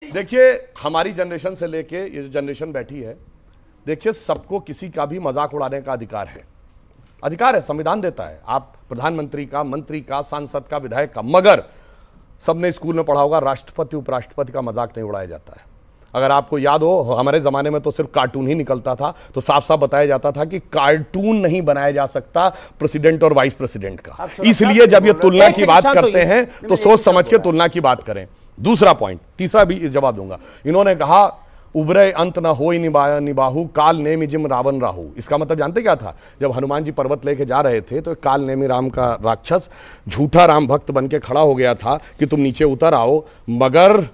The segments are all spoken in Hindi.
देखिए, हमारी जनरेशन से लेके ये जो जनरेशन बैठी है, देखिए सबको किसी का भी मजाक उड़ाने का अधिकार है, संविधान देता है। आप प्रधानमंत्री का, मंत्री का, सांसद का, विधायक का, मगर सबने स्कूल में पढ़ा होगा राष्ट्रपति उपराष्ट्रपति का मजाक नहीं उड़ाया जाता है। अगर आपको याद हो, हमारे जमाने में तो सिर्फ कार्टून ही निकलता था, तो साफ साफ बताया जाता था कि कार्टून नहीं बनाया जा सकता प्रेसिडेंट और वाइस प्रेसिडेंट का। इसलिए जब ये तुलना की बात करते हैं तो सोच समझ के तुलना की बात करें। दूसरा पॉइंट, तीसरा भी जवाब दूंगा। इन्होंने कहा उबरे अंत न होई निबाहु काल नेमि जिम रावण राहु। इसका मतलब जानते क्या था? जब हनुमान जी पर्वत लेके जा रहे थे तो काल नेमि राम का राक्षस झूठा राम भक्त बन के खड़ा हो गया था कि तुम नीचे उतर आओ, मगर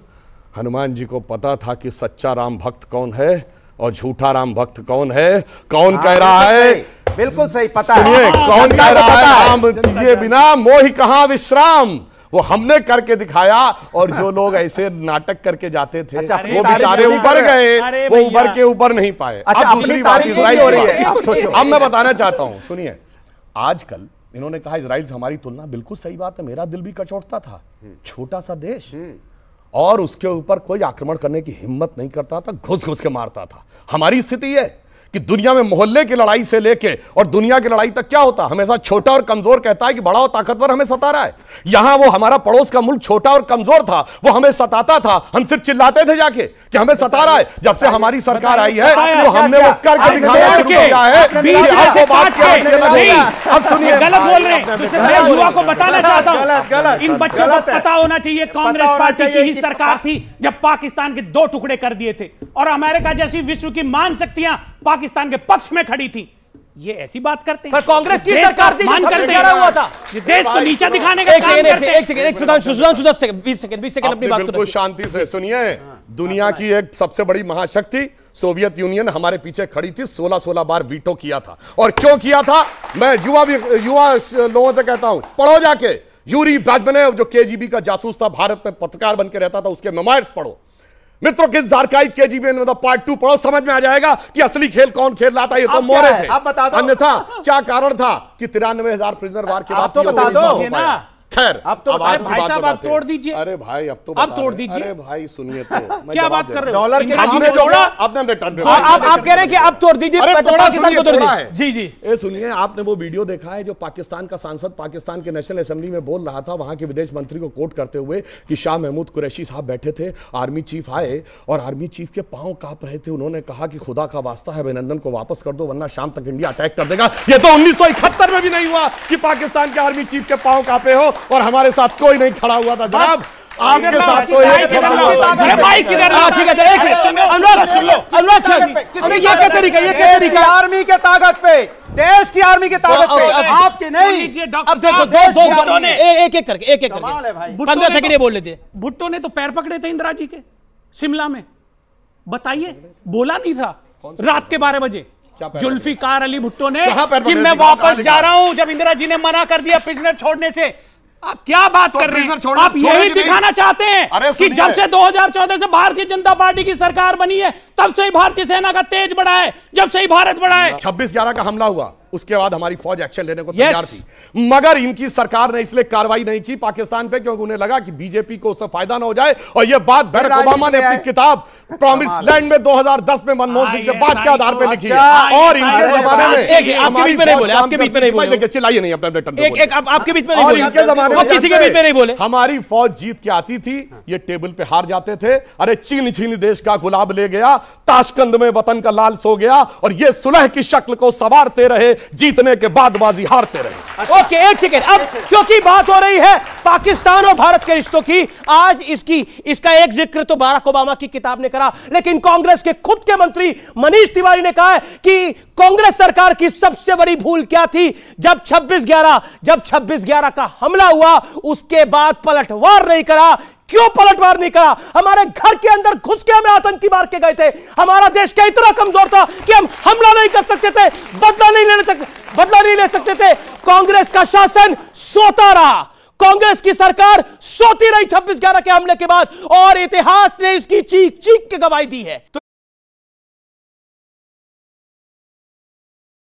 हनुमान जी को पता था कि सच्चा राम भक्त कौन है और झूठा राम भक्त कौन है। कौन कह रहा है? बिल्कुल सही पता है। सुनिए, कौन कह रहा है? राम किए बिना मोहि कहां विश्राम। वो हमने करके दिखाया, और जो लोग ऐसे नाटक करके जाते थे वो बेचारे ऊपर गए, वो ऊपर के ऊपर नहीं पाए। अब दूसरी बात इजराइल हो रही है। अब मैं बताना चाहता हूं, सुनिए, आजकल इन्होंने कहा इजराइल से हमारी तुलना, बिल्कुल सही बात है। मेरा दिल भी कचोटता था। छोटा सा देश और उसके ऊपर कोई आक्रमण करने की हिम्मत नहीं करता था, घुस घुस के मारता था। हमारी स्थिति है कि दुनिया में मोहल्ले की लड़ाई से लेके और दुनिया की लड़ाई तक क्या होता, हमेशा छोटा और कमजोर कहता है कि बड़ा और ताकतवर हमें सता रहा है। यहां वो हमारा पड़ोस का मुल्क छोटा और कमजोर था, वो हमें सताता था, हम सिर्फ चिल्लाते थे जाके कि हमें सता रहा है। जब से हमारी सरकार आई है तो हमने वो करके दिखाना शुरू किया है। अब सुनिए, गलत बोल रहे हैं। मैं युवा को बताना चाहता हूं, इन बच्चों को पता होना चाहिए कांग्रेस पार्टी की ही सरकार थी जब पाकिस्तान के 2 टुकड़े कर दिए थे और अमेरिका जैसी विश्व की महान शक्तियां पाकिस्तान के पक्ष में खड़ी थी। ये ऐसी बात करते हैं, पर कांग्रेस की सरकार थी, मान करते हुआ था, ये देश को नीचा दिखाने का काम करते हैं। एक सुधांशु 20 सेकंड अपनी बात बिल्कुल शांति से सुनिए। दुनिया की एक सबसे बड़ी महाशक्ति सोवियत यूनियन हमारे पीछे खड़ी थी, 16 बार वीटो किया था। और क्यों किया था? मैं युवा लोगों से कहता हूं, पढ़ो जाके यूरी ब्रैडमनेव जो केजीबी का जासूस था, भारत में पत्रकार बन के रहता था, उसके मेमोयर्स पढ़ो। मित्रों के आर्काइव केजीबी में पार्ट 2 पढ़ो, समझ में आ जाएगा कि असली खेल कौन खेल रहा था। ये तो मोरे थे। अन्यथा क्या कारण था कि 93,000 प्रिजनर वार के बाद तो बता दो। खैर, अब तो भाई साहब आप तोड़ दीजिए। अरे भाई, अब तो आप तोड़ दीजिए। अरे भाई सुनिए, तो क्या बात कर रहे हो? डॉलर के आपने जोड़ा, आपने रिटर्न आप कह रहे हैं कि अब तोड़ दीजिए। जी जी, ये सुनिए, आपने वो वीडियो देखा है जो पाकिस्तान का सांसद पाकिस्तान के नेशनल असेंबली में बोल रहा था, वहां के विदेश मंत्री को कोट करते हुए कि शाह महमूद कुरैशी साहब बैठे थे, आर्मी चीफ आए और आर्मी चीफ के पांव कांप रहे थे। उन्होंने कहा कि खुदा का वास्ता है अभिनंदन को वापस कर दो, वरना शाम तक इंडिया अटैक कर देगा। ये तो 1971 में भी नहीं हुआ कि पाकिस्तान के आर्मी चीफ के पांव कांपे हो और हमारे साथ कोई नहीं खड़ा हुआ था। जनाब, आपके साथ तो ये क्या तरीका, आर्मी के ताकत पे, देश की आर्मी के ताकत पे, आपके नहीं। अब देखो, एक करके 15 सेकंड ये बोल लेते। भुट्टो ने तो पैर पकड़े थे इंदिरा जी के शिमला में, बताइए, बोला नहीं था रात के 12 बजे जुल्फिकार अली भुट्टो ने कि मैं वापस जा रहा हूं, जब इंदिरा जी ने मना कर दिया प्रिजनर छोड़ने से। आप क्या बात कर रहे हैं? आप यही दिखाना चाहते हैं कि जब से 2014 से भारतीय जनता पार्टी की सरकार बनी है तब से ही भारतीय सेना का तेज बढ़ा है, जब से ही भारत बढ़ा है। 26/11 का हमला हुआ, उसके बाद हमारी फौज एक्शन लेने को तैयार थी, मगर इनकी सरकार ने इसलिए कार्रवाई नहीं की पाकिस्तान पे क्योंकि उन्हें लगा कि बीजेपी को उससे फायदा ना हो जाए। और ये बात बराक ओबामा ने अपनी किताब प्रॉमिस लैंड में 2010 में मनमोहन सिंह के बाद के आधार पर लिखी है। और इनके जमाने में आपके बीच में नहीं बोले, आपके बीच में नहीं बोले, देखिए चिल्लाइए नहीं, अपने आपके बीच में नहीं बोले, इनके जमाने में किसी के बीच में नहीं बोले। हमारी फौज जीत के आती थी, ये टेबल पे हार जाते थे। अरे छीन छीन देश का गुलाब ले गया, ताशकंद में वतन का लाल सो गया, और ये सुलह की शक्ल को संवारते रहे, जीतने के बाद बाजी हारते रहे। ओके, एक सेकेंड। अब क्योंकि बात हो रही है पाकिस्तान और भारत के रिश्तों की, आज इसका एक जिक्र तो बराक ओबामा की किताब ने करा, लेकिन कांग्रेस के खुद के मंत्री मनीष तिवारी ने कहा है कि कांग्रेस सरकार की सबसे बड़ी भूल क्या थी, जब 26/11 का हमला हुआ उसके बाद पलटवार नहीं करा। क्यों पलटवार नहीं करा? हमारे घर के अंदर घुस के हमें आतंकी मार के गए थे। हमारा देश क्या इतना कमजोर था कि हम हमला नहीं कर सकते थे, बदला नहीं ले सकते थे। कांग्रेस का शासन सोता रहा, कांग्रेस की सरकार सोती रही 26/11 के हमले के बाद, और इतिहास ने इसकी चीख चीख के गवाही दी है।